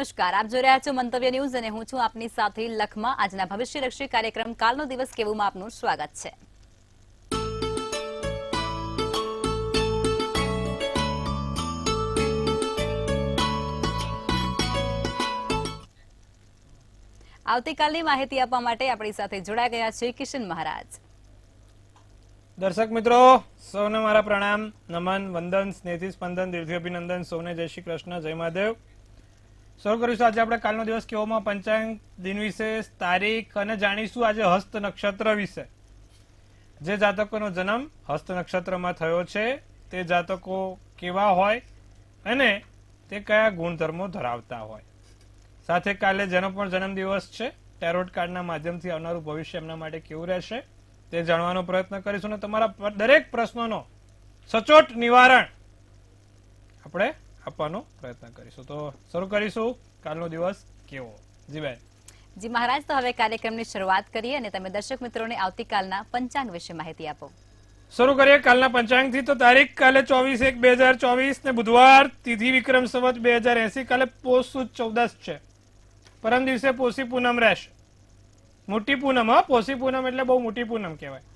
નમસ્કાર, આપ જોઈ રહ્યા છો મંતવ્ય ન્યૂઝ અને હું છું આપની સાથે લખમાં. આજના ભવિષ્યલક્ષી કાર્યક્રમ કાલનો દિવસ કેવુંમાં આપનું સ્વાગત છે. આવતીકાલની માહિતી આપવા માટે આપણી સાથે જોડાઈ ગયા છે કિશન મહારાજ. દર્શક મિત્રો, સૌને મારા પ્રણામ, નમન, વંદન, સ્નેહથી સ્પંદન, દિલથી અભિનંદન. સૌને જય શ્રી કૃષ્ણ, જય મહાદેવ. શરૂ કરીશું આજે આપણે કાલનો દિવસ કેવોમાં પંચાંગ દિન વિશે, તારીખ અને જાણીશું આજે હસ્ત નક્ષત્ર વિશે. જે જાતકોનો જન્મ હસ્ત નક્ષત્રમાં થયો છે તે જાતકો કેવા હોય અને તે કયા ગુણધર્મો ધરાવતા હોય. સાથે કાલે જેનો પણ જન્મદિવસ છે ટેરોટ કાર્ડના માધ્યમથી આવનારું ભવિષ્ય એમના માટે કેવું રહેશે તે જાણવાનો પ્રયત્ન કરીશું અને તમારા દરેક પ્રશ્નોનો સચોટ નિવારણ આપણે આપવાનો પ્રયત્ન કરીશું. તો શરૂ કરીશું કાલનો દિવસ કેવો. જી બેન. જી મહારાજ, તો હવે કાર્યક્રમની શરૂઆત કરીએ અને તમે દર્શક મિત્રોને આવતીકાલના પંચાંગ વિશે માહિતી આપો. શરૂ કરીએ કાલના પંચાંગથી. તો તારીખ કાલે 24/1/2024 ને બુધવાર, તિથિ વિક્રમ સંવત 2080. કાલે પોષ સુદ 14 છે. પરમ દિવસે પોષી પૂનમ રહેશે. મોટી પૂનમ. પોષી પૂનમ એટલે બહુ મોટી પૂનમ કહેવાય.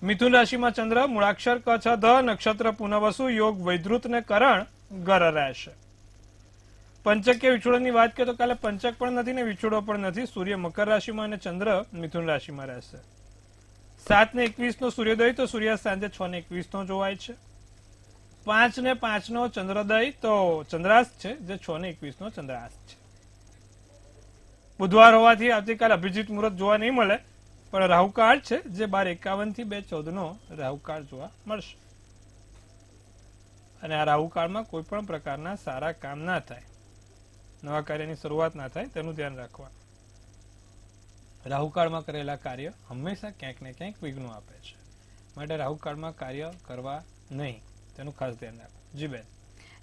મિથુન રાશિમાં ચંદ્ર, મૂળાક્ષર ક છ ધ, નક્ષત્ર પુનઃવસુ, યોગ વૈધૃત ને કરણ ગર રહેશે. પંચક વિછોડની વાત કરીએ તો કાલે પંચક પણ નથી ને વિછોડો પણ નથી. સૂર્ય મકર રાશિમાં અને ચંદ્ર મિથુન રાશિમાં રહેશે. 7:21 નો સૂર્યોદય, તો સૂર્યાસ્ત સાંજે 6:21 નો જોવાય છે. 5:05 નો ચંદ્રોદય, તો ચંદ્રાસ્ત છે જે 6:21 નો ચંદ્રાસ્ત છે. બુધવાર હોવાથી આવતીકાલે અભિજીત મુહૂર્ત જોવા નહીં મળે, પણ રાહુકાળ છે જે 12:51 થી 2:14 નો રાહુકાળ જોવા મળશે. અને આ રાહુકાળમાં કોઈ પણ પ્રકારના સારા કામ ના થાય, નવા કાર્યની શરૂઆત ના થાય તેનું ધ્યાન રાખવાનું. રાહુકાળમાં કરેલા કાર્ય હંમેશા ક્યાંક ને ક્યાંક વિઘ્નો આપે છે, માટે રાહુકાળમાં કાર્ય કરવા નહીં, તેનું ખાસ ધ્યાન રાખો. જી બેન.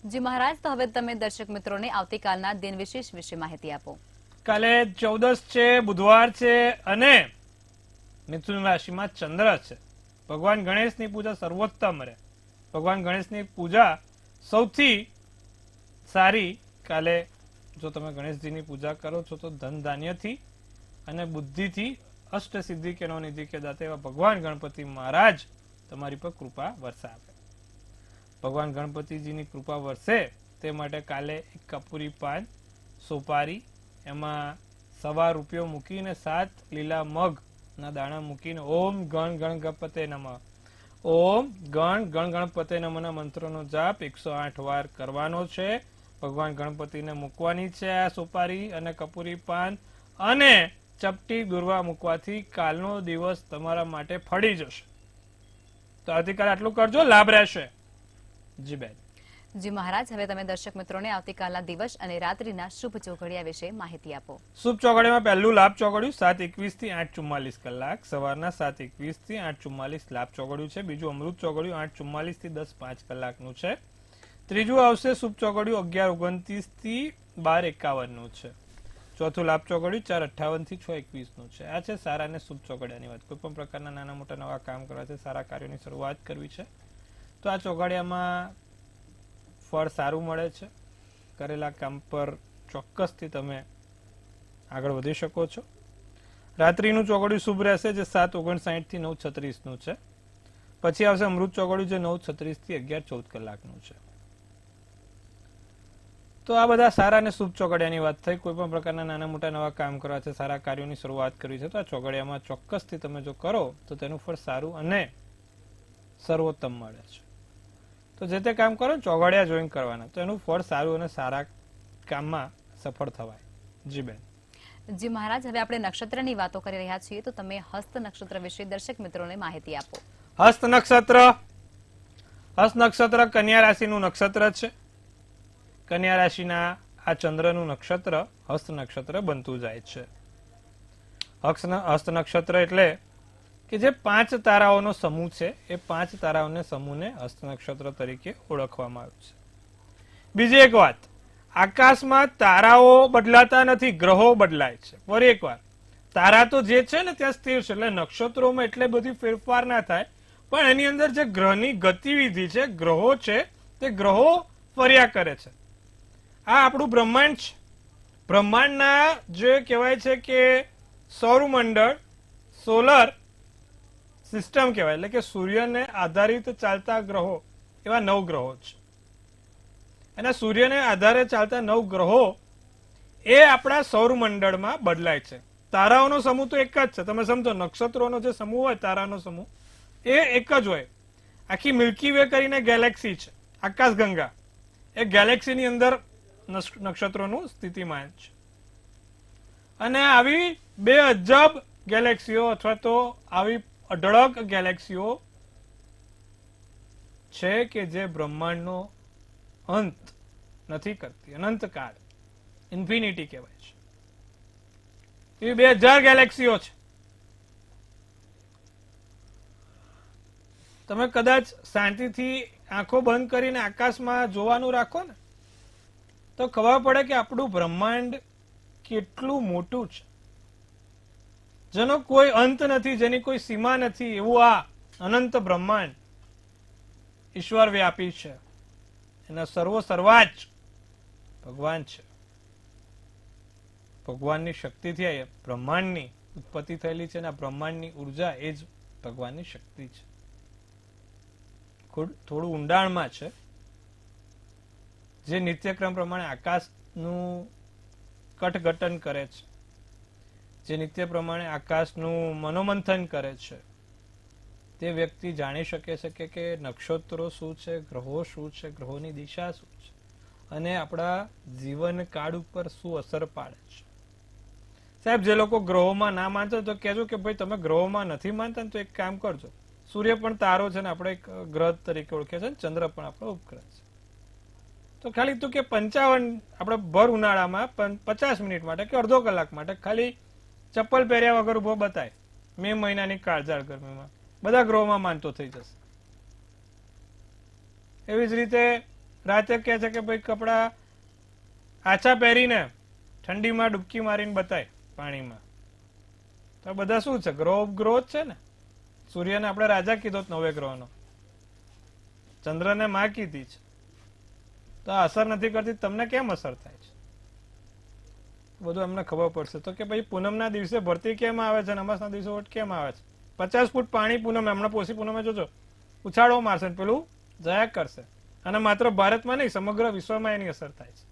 જી મહારાજ, તો હવે તમે દર્શક મિત્રોને આવતીકાલના દિન વિશેષ વિશે માહિતી આપો. કાલે 14 છે, બુધવાર છે અને મિથુન રાશિમાં ચંદ્ર છે. ભગવાન ગણેશની પૂજા સર્વોત્તમ રહે. ભગવાન ગણેશની પૂજા સૌથી સારી. કાલે જો તમે ગણેશજીની પૂજા કરો છો તો ધન ધાન્યથી અને બુદ્ધિથી અષ્ટ સિદ્ધિ કે નવનિધિ કે દાતા એવા ભગવાન ગણપતિ મહારાજ તમારી પર કૃપા વરસાવે. ભગવાન ગણપતિજીની કૃપા વરસે તે માટે કાલે એક કપૂરી પાન, સોપારી, એમાં ₹1 મૂકીને 7 લીલા મગ ના દાણા મૂકીને ઓમ ગણ ગણપતે નમઃ, ઓમ ગણ ગણપતે નમઃના મંત્રનો જાપ 108 વાર કરવાનો છે. ભગવાન ગણપતિને મૂકવાની છે આ સોપારી અને કપૂરી પાન, અને ચપટી દુર્વા મૂકવાથી કાલનો દિવસ તમારા માટે ફળી જશે. તો આવતીકાલે આટલું કરજો, લાભ રહેશે. જી બેન. જી મહારાજ, હવે તમે દર્શક મિત્રોને આવતીકાલના દિવસ અને રાત્રિના શુભ ચોઘડિયા વિશે માહિતી આપો. શુભ ચોઘડિયામાં પહેલું લાભ ચોઘડિયું 7:21 થી 8:44 કલાક, સવારના 7:21 થી 8:44 લાભ ચોઘડિયું છે. બીજું અમૃત ચોઘડિયું 8:44 થી 10:05 કલાકનું છે. ત્રીજું આવશે શુભ ચોઘડિયું 11:29 થી 12:51 નું છે. ચોથું લાભ ચોઘડિયું 4:58 થી 6:21 નું છે. આ છે સારા અને શુભ ચોઘડિયાની વાત. કોઈ પણ પ્રકારના નાના મોટા નવા કામ કરવા છે, સારા કાર્યોની શરૂઆત કરવી છે, તો આ ચોઘડિયામાં ફળ સારું મળે છે. કરેલા કામ પર ચોક્કસથી તમે આગળ વધી શકો છો. રાત્રિનું ચોઘડિયું શુભ રહેશે જે 7:59 થી 9:36 નું છે. પછી આવશે અમૃત ચોઘડિયું જે 9:36 થી 11:14 કલાકનું છે. તો આ બધા સારા અને શુભ ચોઘડિયાની વાત થઈ. કોઈ પણ પ્રકારના નાના મોટા નવા કામ કરવા છે, સારા કાર્યોની શરૂઆત કરવી છે, તો આ ચોઘડિયામાં ચોક્કસથી તમે જો કરો તો તેનું ફળ સારું અને સર્વોત્તમ મળે છે. તો જે તે કામ કરો ચોઘડિયા જોઈન કરવાના, તો એનું ફળ સારું અને સારા કામમાં સફળ થવાય. જી બેન. જી મહારાજ, હવે આપણે નક્ષત્રની વાતો કરી રહ્યા છીએ, તો તમે હસ્ત નક્ષત્ર વિશે દર્શક મિત્રોને માહિતી આપો. હસ્ત નક્ષત્ર. હસ્ત નક્ષત્ર કન્યા રાશિનું નક્ષત્ર છે. કન્યા રાશિના આ ચંદ્રનું નક્ષત્ર હસ્ત નક્ષત્ર બનતું જાય છે. હસ્ત નક્ષત્ર એટલે કે જે 5 તારાઓનો સમૂહ છે, એ 5 તારાઓને સમૂહને હસ્ત નક્ષત્ર તરીકે ઓળખવામાં આવ્યું છે. બીજી એક વાત, આકાશમાં તારાઓ બદલાતા નથી, ગ્રહો બદલાય છે. ફરી એક વાર, તારા તો જે છે ને ત્યાં સ્થિર છે, એટલે નક્ષત્રોમાં એટલે બધી ફેરફાર ના થાય, પણ એની અંદર જે ગ્રહની ગતિવિધિ છે, ગ્રહો છે, તે ગ્રહો ફર્યા કરે છે. આ આપણું બ્રહ્માંડ છે. બ્રહ્માંડના જે કહેવાય છે કે સૌરમંડળ, સોલર સિસ્ટમ કહેવાય, એટલે કે સૂર્યને આધારિત ચાલતા ગ્રહો, એવા 9 ગ્રહો છે. અને સૂર્યને આધારે ચાલતા 9 ગ્રહો એ આપણા સૌરમંડળમાં બદલાય છે. તારાઓનો સમૂહ તો એક જ છે. તમે સમજો, નક્ષત્રોનો જે સમૂહ હોય, તારાનો સમૂહ, એ એક જ હોય. આખી મિલ્કી વે કરીને ગેલેક્સી છે, આકાશગંગા, એ ગેલેક્સીની અંદર નક્ષત્રોનું સ્થિતિમાન છે. અને આવી 2 અજબ ગેલેક્સીઓ અથવા તો આવી અઢળક ગેલેક્સીઓ છે કે જે બ્રહ્માંડનો અંત નથી કરતી. અનંતકાળ, ઇન્ફિનિટી કહેવાય છે. એવી 2000 ગેલેક્સીઓ છે. તમે કદાચ શાંતિથી આંખો બંધ કરીને આકાશમાં જોવાનું રાખો ને, તો ખબર પડે કે આપણું બ્રહ્માંડ કેટલું મોટું છે, જેનો કોઈ અંત નથી, જેની કોઈ સીમા નથી. એવું આ અનંત બ્રહ્માંડ ઈશ્વર વ્યાપી છે. એના સર્વાચ ભગવાન છે. ભગવાનની શક્તિથી આ બ્રહ્માંડની ઉત્પત્તિ થયેલી છે. અને આ બ્રહ્માંડની ઉર્જા એ જ ભગવાનની શક્તિ છે. થોડું ઊંડાણમાં છે, જે નિત્યક્રમ પ્રમાણે આકાશનું કટઘટન કરે છે, જે નિત્ય પ્રમાણે આકાશનું મનોમંથન કરે છે, તે વ્યક્તિ જાણી શકે છે કે નક્ષત્રો શું છે, ગ્રહો શું છે, ગ્રહોની દિશા શું છે, અને આપણા જીવન કાળ ઉપર શું અસર પાડે છે. સાહેબ, જે લોકો ગ્રહોમાં ના માનતા તો કહેજો કે ભાઈ તમે ગ્રહોમાં નથી માનતા ને તો એક કામ કરજો, સૂર્ય પણ તારો છે ને આપણે એક ગ્રહ તરીકે ઓળખે છે ને ચંદ્ર પણ આપણો ઉપગ્રહ છે. તો ખાલી તું કે 55 આપણે ભર ઉનાળામાં 50 મિનિટ માટે કે અડધો કલાક માટે ખાલી ચપ્પલ પહેર્યા વગર ઉભો બતાય મે મહિનાની કાળઝાળ ગરમીમાં, બધા ગ્રહોમાં માનતો થઈ જશે. એવી જ રીતે રાતે કહે છે કે ભાઈ કપડા આછા પહેરીને ઠંડીમાં ડૂબકી મારીને બતાય પાણીમાં. તો બધા શું છે? ગ્રહ જ છે ને. સૂર્યને આપણે રાજા કીધો 9 ગ્રહોનો, ચંદ્રને માં કીધી છે. તો આ અસર નથી કરતી, તમને કેમ અસર થાય છે? બધું એમને ખબર પડશે. તો કે ભાઈ પૂનમના દિવસે ભરતી કેમ આવે છે, અમાસના દિવસે ઓટ કેમ આવે છે? 50 ફૂટ પાણી પૂનમ, હમણાં પોષી પૂનમે જોજો ઉછાળો મારશે, પેલું જયા કરશે. અને માત્ર ભારતમાં નહીં, સમગ્ર વિશ્વમાં એની અસર થાય છે.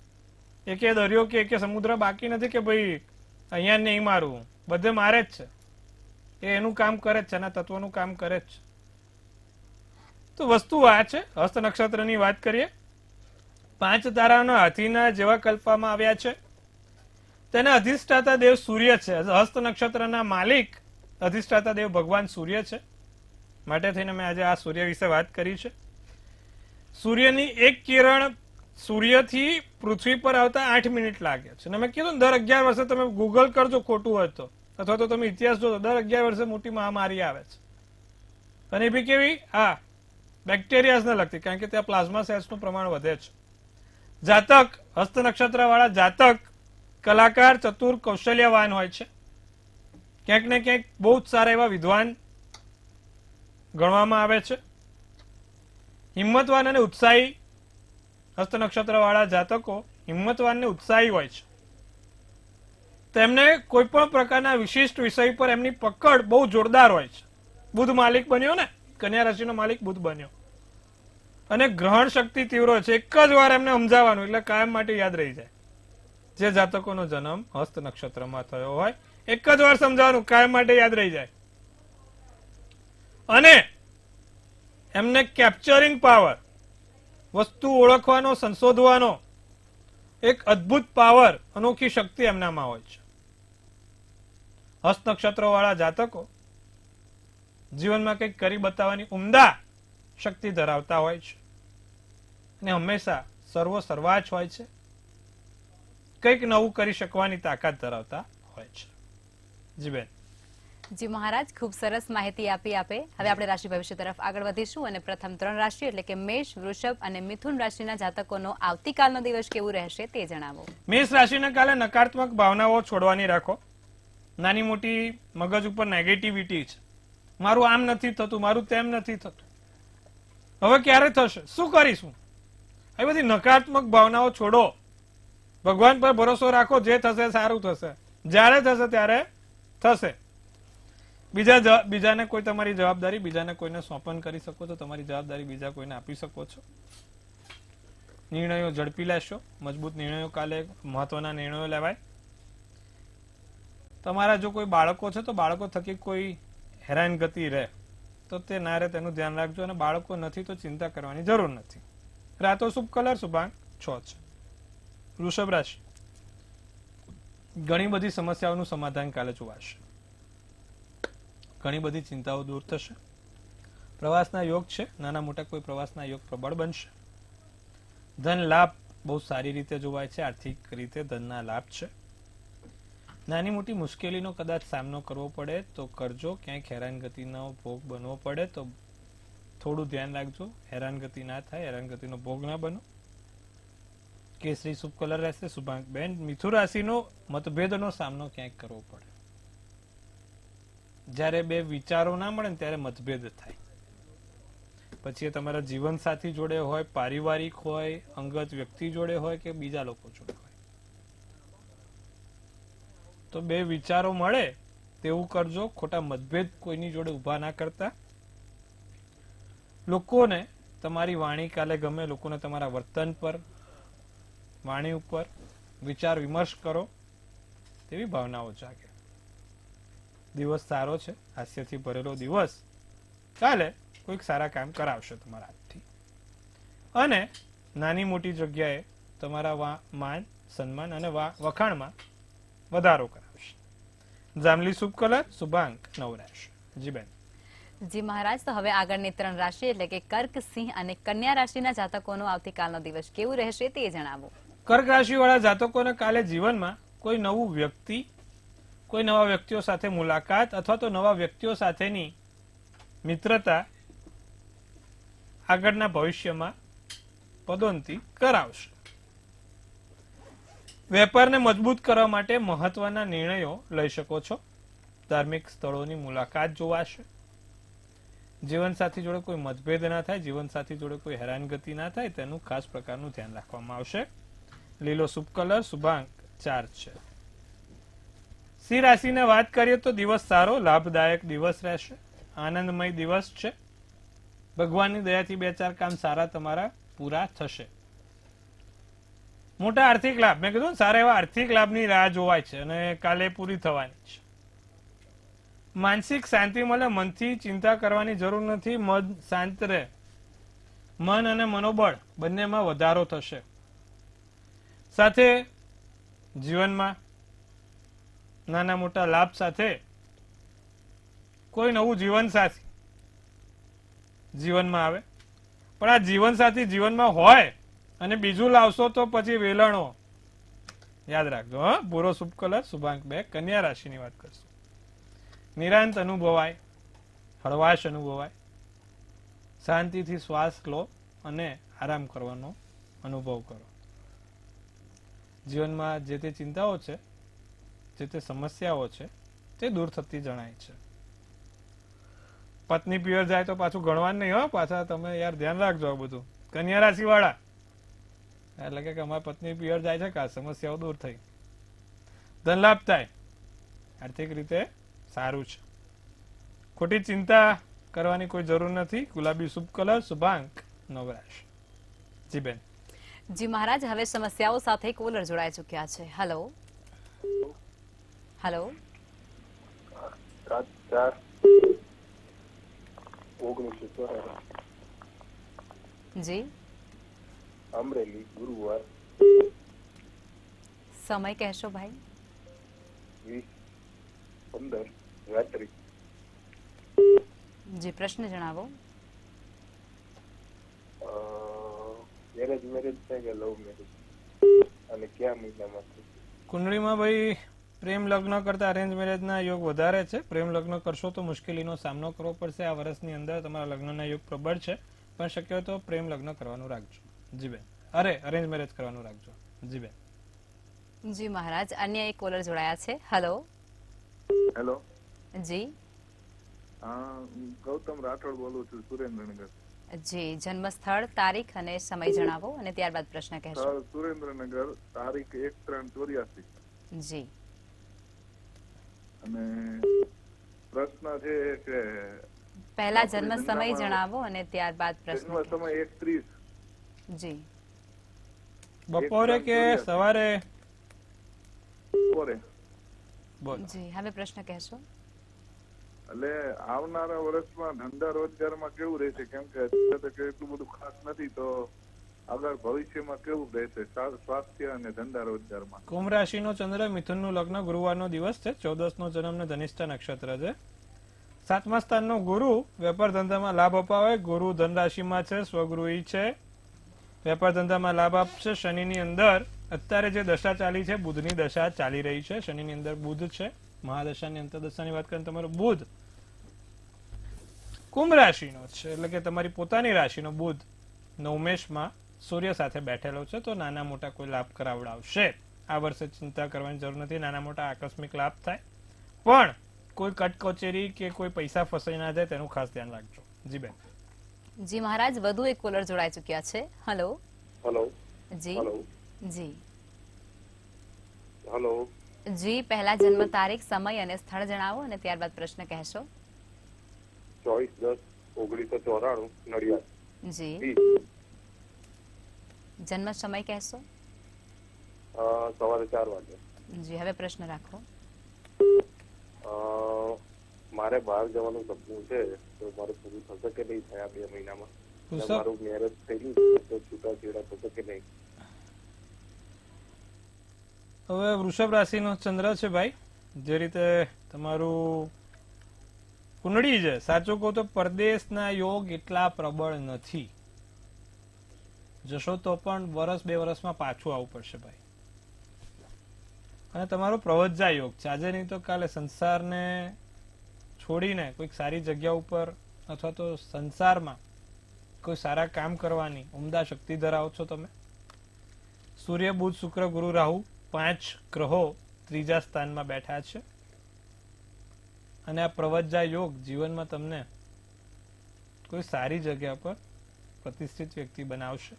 એકે દરિયો કે એકે સમુદ્ર બાકી નથી કે ભાઈ અહીંયા નહીં મારવું, બધે મારે જ છે. એ એનું કામ કરે જ છે, એના તત્વનું કામ કરે જ છે. તો વસ્તુ આ છે. હસ્ત નક્ષત્રની વાત કરીએ. 5 તારાઓના હાથીના જેવા કલ્પવામાં આવ્યા છે. તેના અધિષ્ઠાતા દેવ સૂર્ય છે. હસ્ત નક્ષત્રના માલિક અધિષ્ઠાતા દેવ ભગવાન સૂર્ય છે. માટે થઈને મેં આજે આ સૂર્ય વિશે વાત કરી છે. સૂર્યની એક કિરણ સૂર્યથી પૃથ્વી પર આવતા 8 મિનિટ લાગે છે. અને મેં કીધું દર 11 વર્ષે તમે ગૂગલ કરજો, ખોટું હોય તો, અથવા તો તમે ઇતિહાસ જોજો, દર 11 વર્ષે મોટી મહામારી આવે છે. અને એ બી કેવી? હા, બેક્ટેરિયાને લગતી, કારણ કે ત્યાં પ્લાઝમા સેલ્સનું પ્રમાણ વધે છે. જાતક, હસ્ત નક્ષત્ર વાળા જાતક કલાકાર, ચતુર, કૌશલ્યવાન હોય છે. ક્યાંક ને ક્યાંક બહુ જ સારા એવા વિદ્વાન ગણવામાં આવે છે. હિંમતવાન અને ઉત્સાહી, હસ્ત નક્ષત્ર વાળા જાતકો હિંમતવાન ને ઉત્સાહી હોય છે. તેમને કોઈ પણ પ્રકારના વિશિષ્ટ વિષય પર એમની પકડ બહુ જોરદાર હોય છે. બુધ માલિક બન્યો ને, કન્યા રાશિનો માલિક બુધ બન્યો. અને ગ્રહણ શક્તિ તીવ્ર છે. એક જ વાર એમને સમજાવવાનું એટલે કાયમ માટે યાદ રહી જાય. જે જાતકોનો જન્મ હસ્ત નક્ષત્રમાં થયો હોય, એક જ વાર સમજાવવાનું, કાયમ માટે યાદ રહી જાય. અને એમને કેપ્ચરિંગ પાવર, વસ્તુ ઓળખવાનો, સંશોધવાનો એક અદ્ભુત પાવર, અનોખી શક્તિ એમનામાં હોય છે. હસ્ત નક્ષત્ર વાળા જાતકો જીવનમાં કંઈક કરી બતાવવાની ઉમદા શક્તિ ધરાવતા હોય છે. અને હંમેશા સર્વાચ હોય છે. કંઈક નવું કરી શકવાની તાકાત ધરાવતા હોય છે. જી બેન. જી મહારાજ, ખૂબ સરસ માહિતી આપી આપે. હવે આપણે રાશિ ભવિષ્ય તરફ આગળ વધીશું અને પ્રથમ 3 રાશિ એટલે કે મેષ, વૃષભ અને મિથુન રાશિના જાતકોનો આવતીકાલનો દિવસ કેવું રહેશે તે જણાવો. મેષ રાશિના કાલે નકારાત્મક ભાવનાઓ છોડવાની રાખો. નાની મોટી મગજ ઉપર નેગેટિવિટી છે. મારું આમ નથી થતું, મારું તેમ નથી થતું, હવે ક્યારે થશે, શું કરીશું, એ બધી નકારાત્મક ભાવનાઓ છોડો. ભગવાન પર ભરોસો રાખો, જે થશે સારું થશે, જ્યારે થશે ત્યારે થશે. બીજાને કોઈ તમારી જવાબદારી બીજાને કોઈને સોંપન કરી શકો છો, તમારી જવાબદારી બીજા કોઈને આપી શકો છો. નિર્ણયો ઝડપી લેશો, મજબૂત નિર્ણયો, કાલે મહત્વના નિર્ણયો લેવાય. તમારા જો કોઈ બાળકો છે તો બાળકો થકી કોઈ હેરાનગતિ રહે તો તે ના રહે તેનું ધ્યાન રાખજો, અને બાળકો નથી તો ચિંતા કરવાની જરૂર નથી. રાતો શુભ કલર શુભાંક 6 છે. વૃષભ રાશિ, ઘણી બધી સમસ્યાઓનું સમાધાન કાલે જોવાશે. ઘણી બધી ચિંતાઓ દૂર થશે. પ્રવાસના યોગ છે, નાના મોટા કોઈ પ્રવાસના યોગ પ્રબળ બનશે. ધન લાભ બહુ સારી રીતે જોવાય છે, આર્થિક રીતે ધનના લાભ છે. નાની મોટી મુશ્કેલીનો કદાચ સામનો કરવો પડે તો કરજો, ક્યાંક હેરાનગતિનો ભોગ બનવો પડે તો થોડું ધ્યાન રાખજો, હેરાનગતિ ના થાય, હેરાનગતિનો ભોગ ના બનો. કેસરી શુભ કલર રહેશે શુભાંક 2. મિથુન રાશિનો મતભેદનો સામનો ક્યાંક કરવો પડે. જ્યારે બે વિચારો ના મળે ને ત્યારે મતભેદ થાય. પછી એ તમારા જીવન સાથી જોડે હોય, પારિવારિક હોય, અંગત વ્યક્તિ જોડે હોય કે બીજા લોકો જોડે હોય, તો બે વિચારો મળે તેવું કરજો. ખોટા મતભેદ કોઈની જોડે ઉભા ના કરતા. લોકોને તમારી વાણી કાલે ગમે, લોકોને તમારા વર્તન પર, વાણી ઉપર વિચાર વિમર્શ કરો તેવી ભાવનાઓ જાગે. દિવસ સારો છે, હાસ્યથી ભરેલો દિવસ. કાલે કોઈક સારા કામ કરાવશે તમારા હાથથી, અને નાની મોટી જગ્યાએ તમારા માન સન્માન અને વખાણમાં વધારો કરાવશે. જાંબલી શુભ કલર શુભાંક 9 રહેશે. જી બેન. જી મહારાજ, તો હવે આગળની 3 રાશિ એટલે કે કર્ક, સિંહ અને કન્યા રાશિના જાતકોનો આવતીકાલનો દિવસ કેવું રહેશે તે જણાવો. કર્ક રાશિ વાળા જાતકોને કાલે જીવનમાં કોઈ નવું વ્યક્તિ, કોઈ નવા વ્યક્તિઓ સાથે મુલાકાત અથવા તો નવા વ્યક્તિઓ સાથેની મિત્રતા આગળના ભવિષ્યમાં પદોન્નતિ કરાવશે. વેપારને મજબૂત કરવા માટે મહત્વના નિર્ણયો લઈ શકો છો. ધાર્મિક સ્થળોની મુલાકાત જોવાશે. જીવનસાથી જોડે કોઈ મતભેદ ના થાય, જીવનસાથી જોડે કોઈ હેરાનગતિ ના થાય તેનું ખાસ પ્રકારનું ધ્યાન રાખવામાં આવશે. લીલો શુભ કલર શુભાંક 4 છે. સિંહ રાશિને વાત કરીએ તો દિવસ સારો, લાભદાયક દિવસ રહેશે. આનંદમય દિવસ છે. ભગવાનની દયાથી 2-4 કામ સારા તમારા પૂરા થશે. મોટા આર્થિક લાભ, મેં કીધું સારા એવા આર્થિક લાભની રાહ જોવાય છે અને કાલે પૂરી થવાની છે. માનસિક શાંતિ મળે, મનથી ચિંતા કરવાની જરૂર નથી, મન શાંત રહે. મન અને મનોબળ બંનેમાં વધારો થશે. સાથે જીવનમાં નાના મોટા લાભ સાથે કોઈ નવું જીવનસાથી જીવનમાં આવે. પણ આ જીવનસાથી જીવનમાં હોય અને બીજું લાવશો તો પછી વેલણો. યાદ રાખજો. ભૂરો શુભ કલર શુભાંક 2. કન્યા રાશિની વાત કરશું. નિરાંત અનુભવાય, હળવાશ અનુભવાય. શાંતિથી શ્વાસ લો અને આરામ કરવાનો અનુભવ કરો. જીવનમાં જે તે ચિંતાઓ છે, જે તે સમસ્યાઓ છે તે દૂર થતી જણાય છે. પત્ની પિયર જાય તો પાછું ગણવાનું નહીં. પાછા તમે યાર ધ્યાન રાખજો આ બધું. કન્યા રાશિ વાળા એટલે કે અમારા પત્ની પિયર જાય છે કે સમસ્યાઓ દૂર થઈ, ધન લાભ થાય, આર્થિક રીતે સારું છે. ખોટી ચિંતા કરવાની કોઈ જરૂર નથી. ગુલાબી શુભ કલર શુભાંક 9 રહેશે. જી બેન. જી મહારાજ, હવે સમસ્યાઓ સાથે કોલર જોડાઈ ચુક્યા છે. Hello hello. 7/4/1974 જી. અમરેલી, ગુરુવાર સમય કહેશો ભાઈ? 20:15 રાત્રિ. જી, પ્રશ્ન જણાવો. એરેન્જ મેરેજ છે કે લવ મેરેજ, અને કયા મહિનામાં છે? કુંડળીમાં ભાઈ પ્રેમ લગ્ન કરતા અરેન્જ મેરેજના યોગ વધારે છે. પ્રેમ લગ્ન કરશો તો મુશ્કેલીનો સામનો કરવો પડશે. આ વર્ષની અંદર તમારા લગ્નના યોગ પ્રબળ છે, પણ શક્ય હોય તો પ્રેમ લગ્ન કરવાનું રાખજો. જી બેન. અરેન્જ મેરેજ કરવાનું રાખજો. જી બેન. જી મહારાજ, અન્ય એક કોલર જોડાયા છે. હેલો. હેલો. જી. ગૌતમ રાઠોડ બોલું છું, સુરેન્દ્રનગર. જી જન્મ સ્થળ તારીખ અને સમય જણાવો અને ત્યારબાદ પ્રશ્ન કહેશો. સ્થળ સુરેન્દ્રનગર, તારીખ 1/3/84 જી અને પ્રશ્ન છે કે પહેલા જન્મ આપણી સમય ધંધામાં જણાવો અને ત્યારબાદ પ્રશ્ન જન્મ કહેશો. સમય 1:30 જી બપોરે કે સવારે? બપોરે. બોલો. જી હવે પ્રશ્ન કહેશો. એટલે આવનારા વર્ષમાં ધંધા રોજગારમાં કેવું રહેશે? કેમ કે અત્યારે તો એટલું બધું ખાસ નથી, તો આગળ ભવિષ્યમાં કેવું રહેશે સ્વાસ્થ્ય અને ધંધા રોજગારમાં? કુંભ રાશિનો ચંદ્ર, મિથુનનું લગ્ન, ગુરુવારનો દિવસ છે, 14નો જન્મ ને ધનિષ્ઠા નક્ષત્ર છે. 7મા સ્થાનનો ગુરુ વેપાર ધંધામાં લાભ અપાવે. ગુરુ ધન રાશિમાં છે, સ્વગૃહી છે, વેપાર ધંધામાં લાભ આપશે. શનિની અંદર અત્યારે જે દશા ચાલી છે, બુધની દશા ચાલી રહી છે. શનિની અંદર બુધ છે, મહાદશાની અંતરદશાની વાત કરીએ તમારો બુધ કુંભ રાશિનો છે, એટલે કે તમારી પોતાની રાશિનો બુધ નવમેશમાં સૂર્ય સાથે બેઠેલો છે, તો નાના મોટા કોઈ લાભ કરાવડાવશે. આ વર્ષે ચિંતા કરવાની જરૂર નથી, નાના મોટા આકસ્મિક લાભ થાય, પણ કોઈ કટકચેરી કે કોઈ પૈસા ફસાઈ ના જાય તેનું ખાસ ધ્યાન રાખજો. જી બેન. જી મહારાજ વધુ એક કોલર જોડાઈ ચુક્યા છે. હેલો. હેલો. જી હેલો. જી હેલો. જી પહેલા જન્મ તારીખ, સમય અને સ્થળ જણાવો અને ત્યારબાદ પ્રશ્ન કહેશો. 24/10/1994 નડિયાદ. જી જન્મ સમય કહેશો. સવારે 4 વાગે. જી હવે પ્રશ્ન રાખો. મારે બહાર જવાનું સપનું છે, તો મારે પૂરું થશે કે નહીં થાય આ 2 મહિનામાં? વૃષભ. મારું મેરેજ થયેલું છે, તો છૂટાછેડા થશે કે નહીં? હવે વૃષભ રાશિનો ચંદ્ર છે ભાઈ, જે રીતે તમારું કુંડળી છે, સાચું કહું તો પરદેશના યોગ એટલા પ્રબળ નથી. જશો તો પણ વર્ષ 2 વર્ષમાં પાછું આવવું પડશે ભાઈ. અને તમારો પ્રવજ્જા યોગ છે, આજે નહીં તો કાલે સંસારને છોડીને કોઈક સારી જગ્યા ઉપર અથવા તો સંસારમાં કોઈ સારા કામ કરવાની ઉમદા શક્તિ ધરાવો છો તમે. સૂર્ય, બુધ, શુક્ર, ગુરુ, રાહુ 5 ગ્રહો 3જા સ્થાનમાં બેઠા છે, અને આ પ્રવજ્જા યોગ જીવનમાં તમને કોઈ સારી જગ્યા પર પ્રતિષ્ઠિત વ્યક્તિ બનાવશે.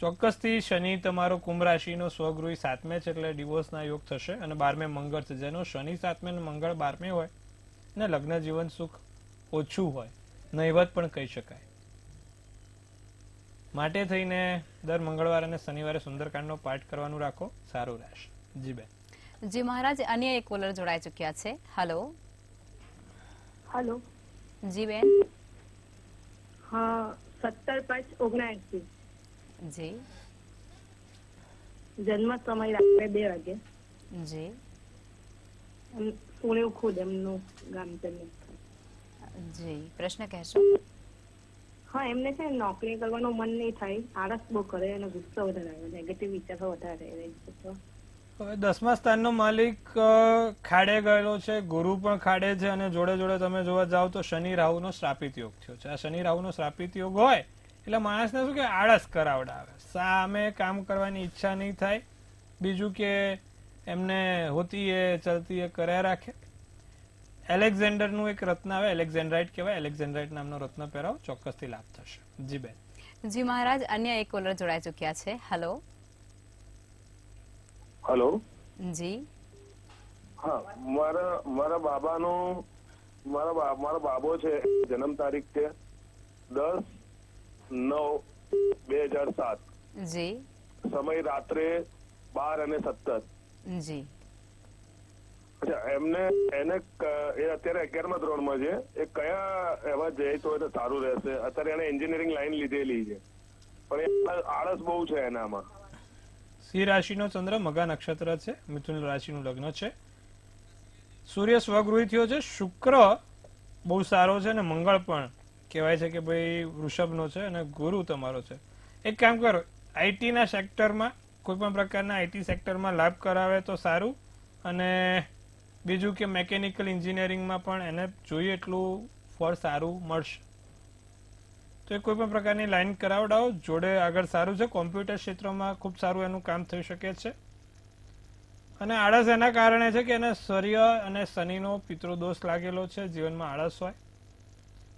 ચોક્કસથી શનિ તમારો કુંભ રાશિનો સ્વગૃહી 7મે છે, એટલે ડિવોર્સના યોગ થશે. અને 12મે મંગળ છે, જેનો શનિ 7મે અને મંગળ 12મે હોય ને લગ્ન જીવન સુખ ઓછું હોય, નહીવત પણ કહી શકાય. માટે થઈને દર મંગળવાર અને શનિવારે સુંદરકાંડનો પાઠ કરવાનું રાખો, સારું રહેશે. જી બેન. જી મહારાજ અન્ય એક કોલર જોડાઈ ચુક્યા છે. હેલો. હેલો. જી બેન. હા 17/5/79. જી જન્મ સમય રાત્રે 2 વાગે. જી પુણે ખુદ એમનું ગામ જન્મ. જી પ્રશ્ન કહેશો. હા એમને છે ને નોકરી કરવાનું મન નહીં થાય, આળસ બહુ કરે અને ગુસ્સો વધારે આવે, નેગેટિવ વિચારો વધારે રહે છે. તો હવે 10મા સ્થાનનો માલિક ખાડે ગયેલો છે, ગુરુ પણ ખાડે છે, અને જોડે જોડે તમે જોવા જાવ તો શનિ રાહુનો શ્રાપિત યોગ થયો છે. આ શનિ રાહુનો શ્રાપિત યોગ હોય એટલે માણસને શું કે આળસ કરાવડાવે, સામે કામ કરવાની ઈચ્છા નહીં થાય, બીજું કે એમને હોતી એ ચલતી એ કર્યા રાખે. એલેક્ઝેન્ડરનું એક રત્ન આવે, એલેક્ઝેન્ડરાઇટ કહેવાય, એલેક્ઝેન્ડરાઇટ નામનો રત્ન પહેરાવો, ચોક્કસથી લાભ થશે. જી બેન. જી મહારાજ અન્ય એક કોલર જોડાઈ ચુક્યા છે. હેલો. હેલો. જી હા મારા બાબો છે, જન્મ તારીખ છે 10/9/2007, જી સમય રાત્રે 12:17. જી અચ્છા, એને એ અત્યારે 11મા ધોરણમાં છે, એ કયા એવા જાય તો સારું રહેશે? અત્યારે એને એન્જિનિયરિંગ લાઈન લીધેલી છે, પણ એ આળસ બહુ છે એનામાં. સિંહ રાશિનો ચંદ્ર, મઘા નક્ષત્ર છે, મિથુન રાશિનું લગ્ન છે, સૂર્ય સ્વગૃહી થયો છે, શુક્ર બહુ સારો છે, અને મંગળ પણ કહેવાય છે કે ભાઈ વૃષભનો છે, અને ગુરુ તમારો છે. એક કામ કરો, આઈટીના સેક્ટરમાં કોઈ પણ પ્રકારના આઈટી સેક્ટરમાં લાભ કરાવે તો સારું, અને બીજું કે મેકેનિકલ એન્જિનિયરિંગમાં પણ એને જોઈએ એટલું ફળ સારું મળશે. તો એ કોઈ પણ પ્રકારની લાઈન કરાવડાવો, જોડે આગળ સારું છે. કોમ્પ્યુટર ક્ષેત્રમાં ખૂબ સારું એનું કામ થઈ શકે છે. અને આળસ એના કારણે છે કે એને સૂર્ય અને શનિનો પિતૃદોષ લાગેલો છે, જીવનમાં આળસ હોય,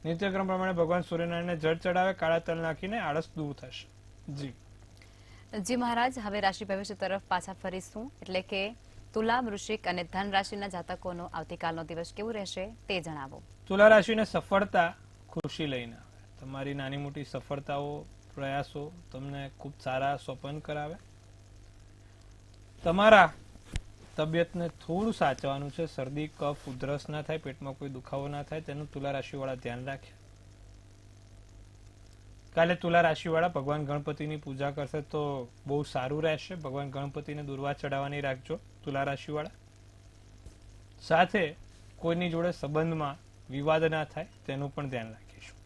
નિત્યક્રમ પ્રમાણે ભગવાન સૂર્યનારાયણને જળ ચડાવે, કાળા તલ નાખીને આળસ દૂર થશે. જી જી મહારાજ, હવે રાશિ ભવિષ્ય તરફ પાછા ફરીશું. એટલે કે તુલા, વૃશ્ચિક અને ધન રાશિના જાતકોનો આવતીકાલનો દિવસ કેવું રહેશે તે જણાવો. તુલા રાશિને સફળતા ખુશી લઈને આવે. તમારી નાની મોટી સફળતાઓ, પ્રયાસો તમને ખૂબ સારા સોપન કરાવે. તમારા તબિયતને થોડું સાચવવાનું છે. શરદી, કફ, ઉધરસ ના થાય, પેટમાં કોઈ દુખાવો ના થાય, તેનું તુલા રાશિવાળા ધ્યાન રાખે. કાલે તુલા રાશિવાળા ભગવાન ગણપતિની પૂજા કરશે તો બહુ સારું રહેશે. ભગવાન ગણપતિને દુર્વા ચડાવવાની રાખજો તુલા રાશિવાળા. સાથે કોઈની જોડે સંબંધમાં વિવાદ ના થાય તેનું પણ ધ્યાન રાખીશું.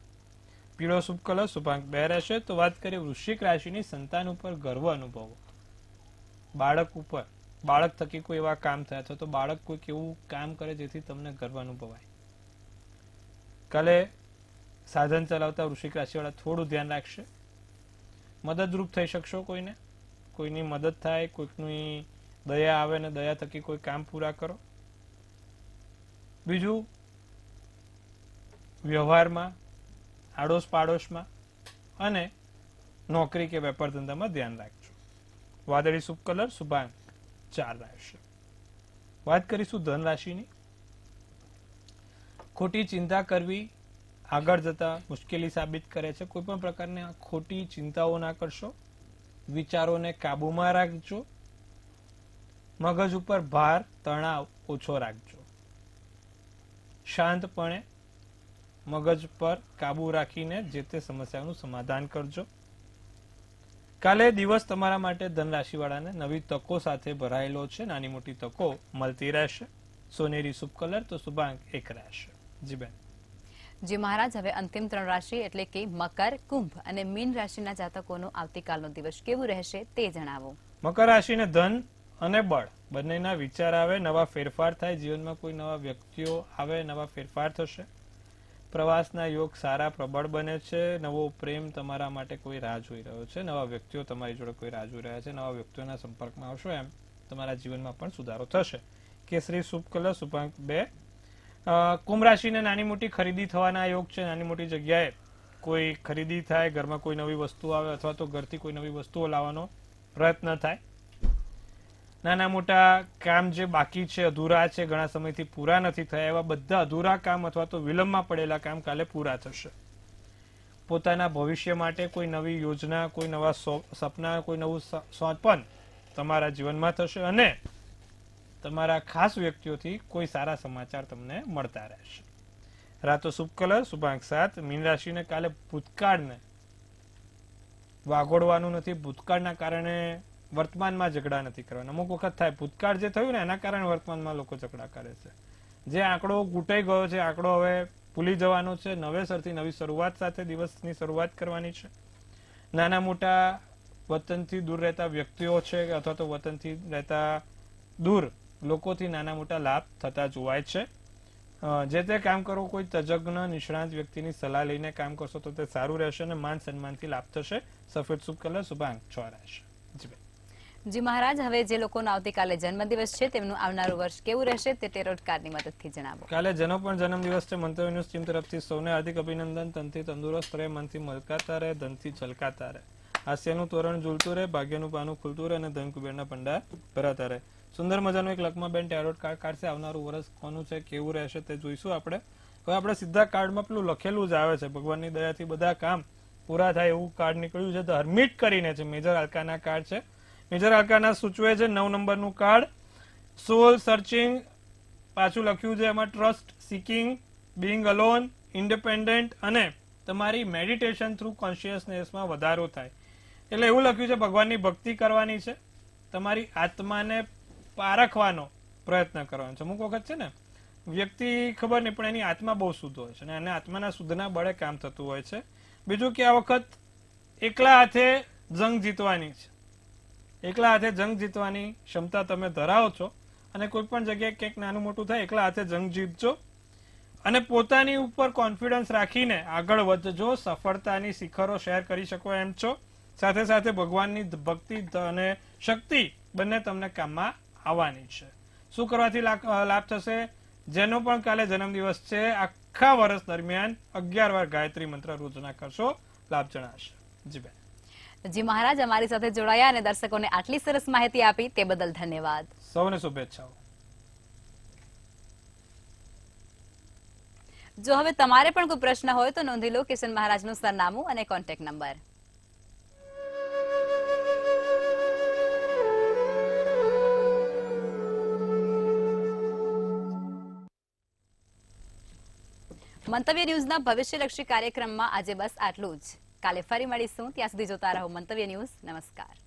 પીળો શુભ કલર, શુભાંક 2 રહેશે. તો વાત કરીએ વૃશ્ચિક રાશિની. સંતાન ઉપર ગર્વ અનુભવો. બાળક ઉપર, બાળક થકી કોઈ એવા કામ થાય અથવા તો બાળક કોઈક એવું કામ કરે જેથી તમને ગર્વ અનુભવાય. કાલે સાધન ચલાવતા વૃશ્ચિક રાશિવાળા થોડું ધ્યાન રાખશે. મદદરૂપ થઈ શકશો કોઈને, કોઈની મદદ થાય, કોઈકની દયા આવે ને દયા થકી કોઈ કામ પૂરા કરો. બીજું, વ્યવહારમાં, આડોશ પાડોશમાં અને નોકરી કે વેપાર ધંધામાં ધ્યાન રાખજો. વાદળી શુભ કલર, શુભાંક 4 રહેશે. વાત કરીશું ધન રાશિની. ખોટી ચિંતા કરવી આગળ જતા મુશ્કેલી સાબિત કરે છે. કોઈ પણ પ્રકારની ખોટી ચિંતાઓ ના કરશો. વિચારોને કાબુમાં રાખજો. મગજ ઉપર ભાર, તણાવ ઓછો રાખજો. શાંતપણે મગજ પર કાબુ રાખીને જે તે સમસ્યાનું સમાધાન કરજો. કાલે દિવસ તમારા માટે ધન રાશિવાળાને નવી તકો સાથે ભરાયેલો છે. નાની મોટી તકો મળતી રહેશે. સોનેરી શુભ કલર, તો શુભાંક 1 રહેશે. જી બેન. જી મહારાજ, હવે અંતિમ 3 રાશિ એટલે કે મકર, કુંભ અને મીન રાશિના જાતકોનો આવતીકાલનો દિવસ કેવું રહેશે તે જણાવો. મકર રાશિને ધન અને બળ બંનેના વિચાર આવે, નવા ફેરફાર થાય. જીવનમાં કોઈ નવા વ્યક્તિઓ આવે, નવા ફેરફાર થશે. પ્રવાસના યોગ સારા પ્રબળ બને છે. નવો પ્રેમ તમારા માટે કોઈ રાહ જોઈ રહ્યો છે. નવા વ્યક્તિઓ તમારી જોડે કોઈ રાહ જોઈ રહ્યા છે. નવા વ્યક્તિઓના સંપર્કમાં આવશો એમ તમારા જીવનમાં પણ સુધારો થશે. કેસરી શુભ કલર, શુભાંક 2. કુંભ રાશિને નાની મોટી ખરીદી થવાના યોગ છે. નાની મોટી જગ્યાએ કોઈ ખરીદી થાય, ઘરમાં કોઈ નવી વસ્તુ આવે અથવા તો ઘરથી કોઈ નવી વસ્તુઓ લાવવાનો પ્રયત્ન થાય. નાના મોટા કામ જે બાકી છે, અધૂરા છે, ઘણા સમયથી પૂરા નથી થયા, એવા બધા અધૂરા કામ અથવા તો વિલંબમાં પડેલા કામ કાલે પૂરા થશે. પોતાના ભવિષ્ય માટે કોઈ નવી યોજના, કોઈ નવા સપના, કોઈ નવું સોંપન તમારા જીવનમાં થશે અને તમારા ખાસ વ્યક્તિઓથી કોઈ સારા સમાચાર તમને મળતા રહેશે. રાતો શુભ કલર, શુભાંક 7. મીન રાશિને કાલે ભૂતકાળને વાગોડવાનું નથી. ભૂતકાળના કારણે વર્તમાનમાં ઝઘડા નથી કરવાના. અમુક વખત થાય, ભૂતકાળ જે થયું ને એના કારણે વર્તમાનમાં લોકો ઝઘડા કરે છે. જે આંકડો ઘૂંટાઈ ગયો છે, આંકડો હવે ભૂલી જવાનો છે. નવેસરથી નવી શરૂઆત સાથે દિવસની શરૂઆત કરવાની છે. નાના મોટા વતનથી દૂર રહેતા વ્યક્તિઓ છે અથવા તો વતનથી રહેતા દૂર લોકોથી નાના મોટા લાભ થતા જોવાય છે. જે તે કામ કરો, કોઈ તજજ્ઞ નિષ્ણાંત વ્યક્તિની સલાહ લઈને કામ કરશો તો તે સારું રહેશે અને માન સન્માનથી લાભ થશે. સફેદ શુભ કલર, શુભાંક 6 રહેશે. જી મહારાજ, હવે જે લોકોનો આવતીકાલે જન્મદિવસ છે તેમનું આવનારું વર્ષ કેવું રહેશે તે ટેરોટ કાર્ડની મદદથી જણાવો. કાલે જેનો પણ જન્મદિવસ છે, મંતવ્ય ન્યૂઝ ટીમ તરફથી સૌને હાર્દિક અભિનંદન. તનથી તંદુરસ્ત રહે, મનથી મલકાતા રહે, ધનથી છલકાતા રહે. હાસ્યનું તોરણ ઝૂલતું રહે, ભાગ્યનું પાનું ખુલતું રહે અને ધન કુબેરના ભંડાર ભરાતા રહે. સુંદર મજાનું એક લખમાબેન ટેરોટ કાર્ડ કાઢશે. આવનારું વર્ષ કોનું છે, કેવું રહેશે તે જોઈશું આપણે. હવે આપણે સીધા કાર્ડમાં પેલું લખેલું જ આવે છે. ભગવાનની દયાથી બધા કામ પૂરા થાય એવું કાર્ડ નીકળ્યું છે. તો હર્મિટ કરીને છે, મેજર આલ્કાના કાર્ડ છે. મેજર આલ્કાના સૂચવે છે 9 નંબરનું કાર્ડ. સોલ સર્ચિંગ, પાછું લખ્યું છે એમાં trust seeking, being alone, independent અને તમારી મેડિટેશન થ્રુ કોન્શિયસનેસમાં વધારો થાય. એટલે એવું લખ્યું છે ભગવાનની ભક્તિ કરવાની છે, તમારી આત્માને પારખવાનો પ્રયત્ન કરવાનો છે. અમુક વખત છે ને વ્યક્તિ ખબર નહીં પણ એની આત્મા બહુ શુદ્ધ હોય છે અને એને આત્માના શુદ્ધના બળે કામ થતું હોય છે. બીજું કે આ વખત એકલા હાથે જંગ જીતવાની છે. એકલા હાથે જંગ જીતવાની ક્ષમતા તમે ધરાવો છો અને કોઈ પણ જગ્યાએ ક્યાંક નાનું મોટું થાય એકલા હાથે જંગ જીતજો અને પોતાની ઉપર કોન્ફિડન્સ રાખીને આગળ વધજો. સફળતાની શિખરો શેર કરી શકો એમ છો. સાથે સાથે ભગવાનની ભક્તિ અને શક્તિ બંને તમને કામમાં આવવાની છે. શું કરવાથી લાભ થશે? જેનો પણ કાલે જન્મદિવસ છે આખા વર્ષ દરમિયાન 11 વાર ગાયત્રી મંત્ર રોજના કરશો, લાભ જણાશે. જી બેન. જી મહારાજ, અમારી સાથે જોડાયા અને દર્શકોને આટલી સરસ માહિતી આપી તે બદલ ધન્યવાદ. સૌને શુભેચ્છાઓ. જો હવે તમારે પણ કોઈ પ્રશ્ન હોય તો નોંધી લો કિશન મહારાજનું સરનામું અને કોન્ટેક્ટ નંબર. મંતવ્ય ન્યૂઝના ભવિષ્યલક્ષી કાર્યક્રમમાં આજે બસ આટલું જ. કાલે ફરી મળીશું. ત્યાં સુધી જોતા રહો મંતવ્ય ન્યૂઝ. નમસ્કાર.